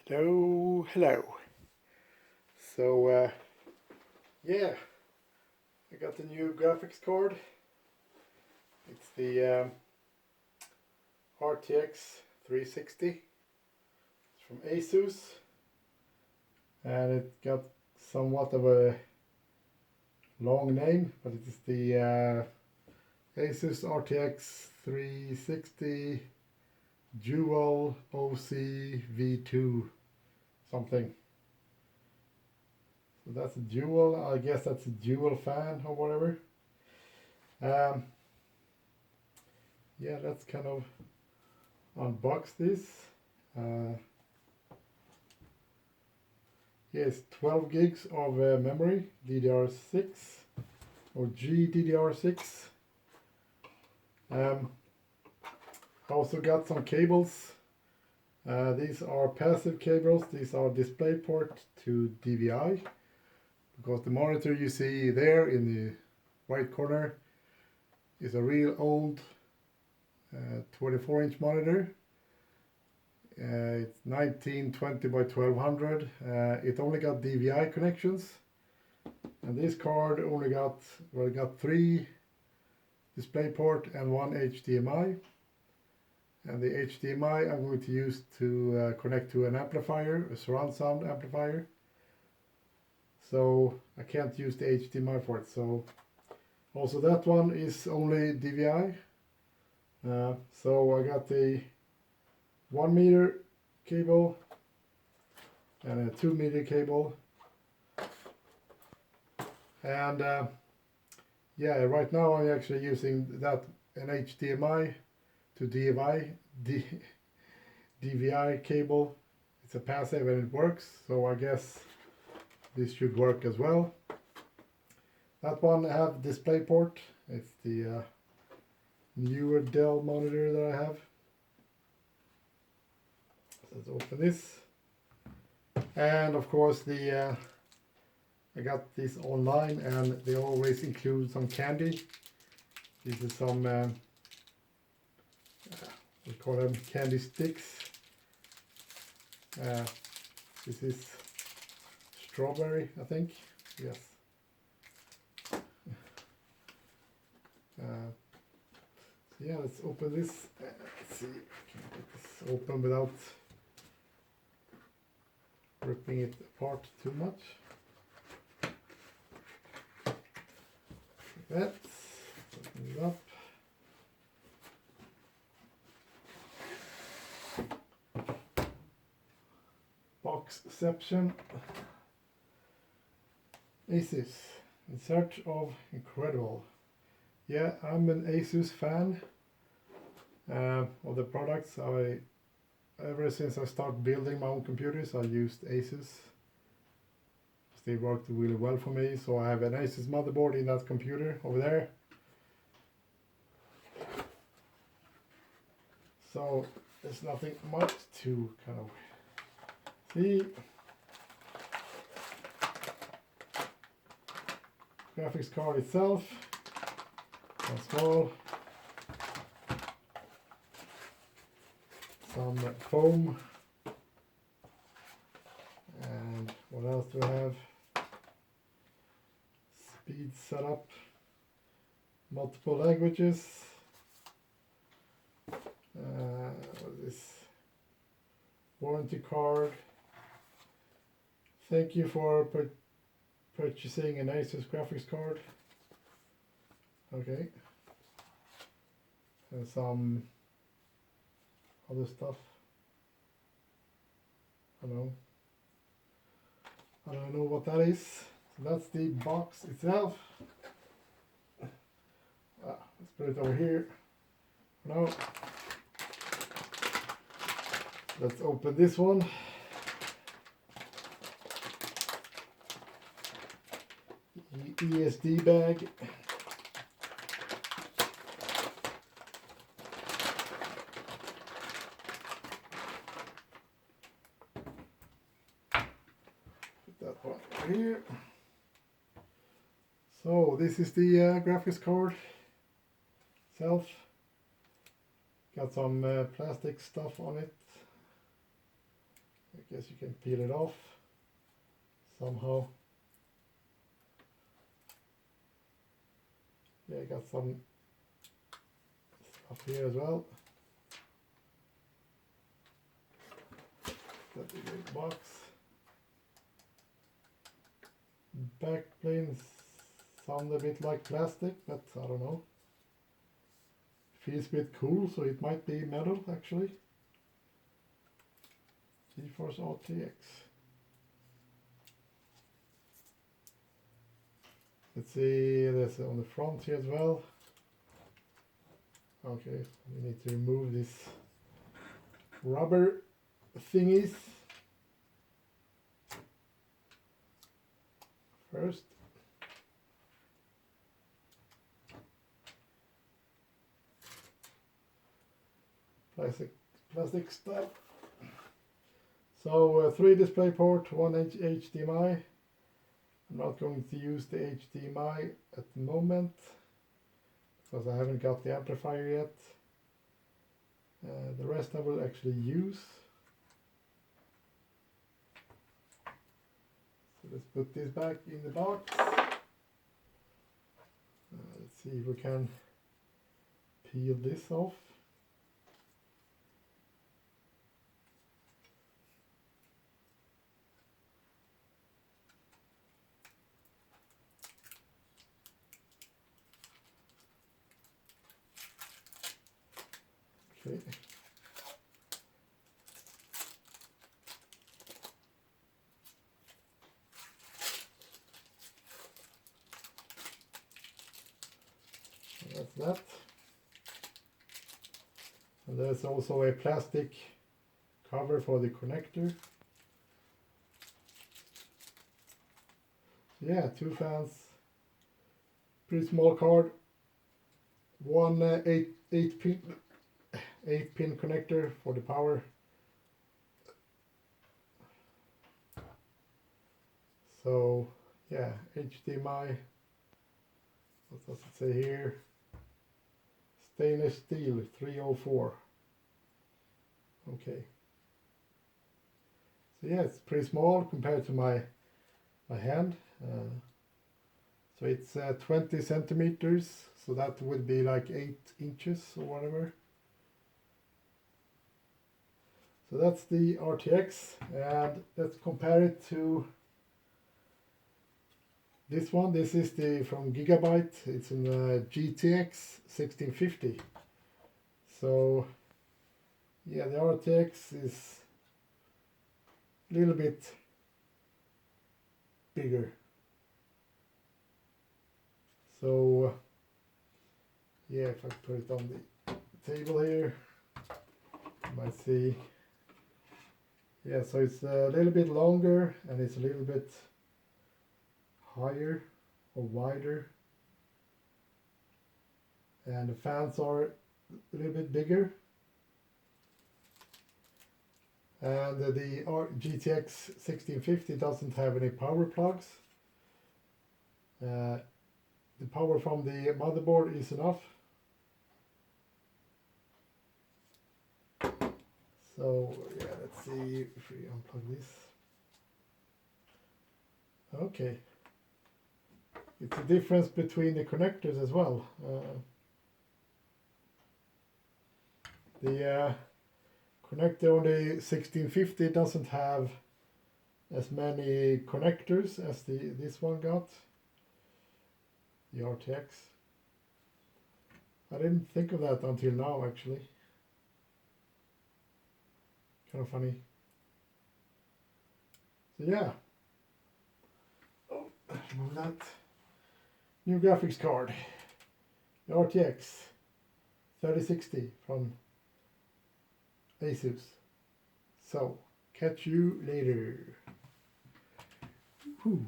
Hello, hello. So, yeah, I got the new graphics card. It's the RTX 360. It's from ASUS, and it got somewhat of a long name, but it is the ASUS RTX 360 Dual OC V2 something. So that's a dual, I guess that's a dual fan or whatever. Yeah, let's kind of unbox this. Yes, 12 gigs of memory, DDR6 or GDDR6. I also got some cables. These are passive cables. These are DisplayPort to DVI, because the monitor you see there in the right corner is a real old 24-inch monitor. It's 1920 by 1200. It only got DVI connections, and this card only got, well, it got 3 DisplayPort and 1 HDMI. And the HDMI I'm going to use to connect to an amplifier, a surround sound amplifier. So I can't use the HDMI for it. So also that one is only DVI. So I got the 1 meter cable and a 2 meter cable. And yeah, right now I'm actually using that, an HDMI to DVI cable. It's a passive and it works, so I guess this should work as well. That one I have DisplayPort. It's the newer Dell monitor that I have. So let's open this. And of course the I got this online, and they always include some candy. This is some we call them candy sticks. This is strawberry, I think. Yes. So yeah, let's open this. Let's see if I can get this open without ripping it apart too much. Let's open it up. Boxception. ASUS, in search of incredible. Yeah, I'm an ASUS fan of the products. Ever since I started building my own computers, I used ASUS. They worked really well for me, so I have an ASUS motherboard in that computer over there. So there's nothing much to kind of see. Graphics card itself, small. Some foam. And what else do I have? Speed setup. Multiple languages. What is this? Warranty card. Thank you for purchasing an ASUS graphics card. Okay. And some other stuff. I don't know what that is. So that's the box itself. Let's put it over here. Now let's open this one. ESD bag. Put that one over here. So this is the graphics card itself. Got some plastic stuff on it. I guess you can peel it off somehow. Yeah, I got some stuff here as well. Got the big box. Back planes sound a bit like plastic, but I don't know. Feels a bit cool, so it might be metal actually. GeForce RTX. Let's see, there's on the front here as well. Okay, we need to remove this rubber thingies first. Plastic stuff. So 3 display port, 1 HDMI. I'm not going to use the HDMI at the moment because I haven't got the amplifier yet. The rest I will actually use. So let's put this back in the box. Let's see if we can peel this off. Okay. That's that. And there's also a plastic cover for the connector. Yeah, 2 fans, pretty small card, one 8 pin connector for the power. So yeah, HDMI, what does it say here? Stainless steel 304. Okay. So yeah, it's pretty small compared to my hand. So it's 20 centimeters, so that would be like 8 inches or whatever. So that's the RTX, and let's compare it to this one. This is the from Gigabyte. It's in the GTX 1650. So yeah, the RTX is a little bit bigger. So yeah, if I put it on the table here, you might see. Yeah, so it's a little bit longer and it's a little bit higher or wider, and the fans are a little bit bigger, and the GTX 1650 doesn't have any power plugs. The power from the motherboard is enough. So yeah, let's see if we unplug this. Okay, it's a difference between the connectors as well. The connector on the 1650 doesn't have as many connectors as this one got, the RTX. I didn't think of that until now, actually. Kind of funny. So yeah. Oh, remove that. New graphics card. The RTX 3060 from ASUS. So, catch you later. Whew.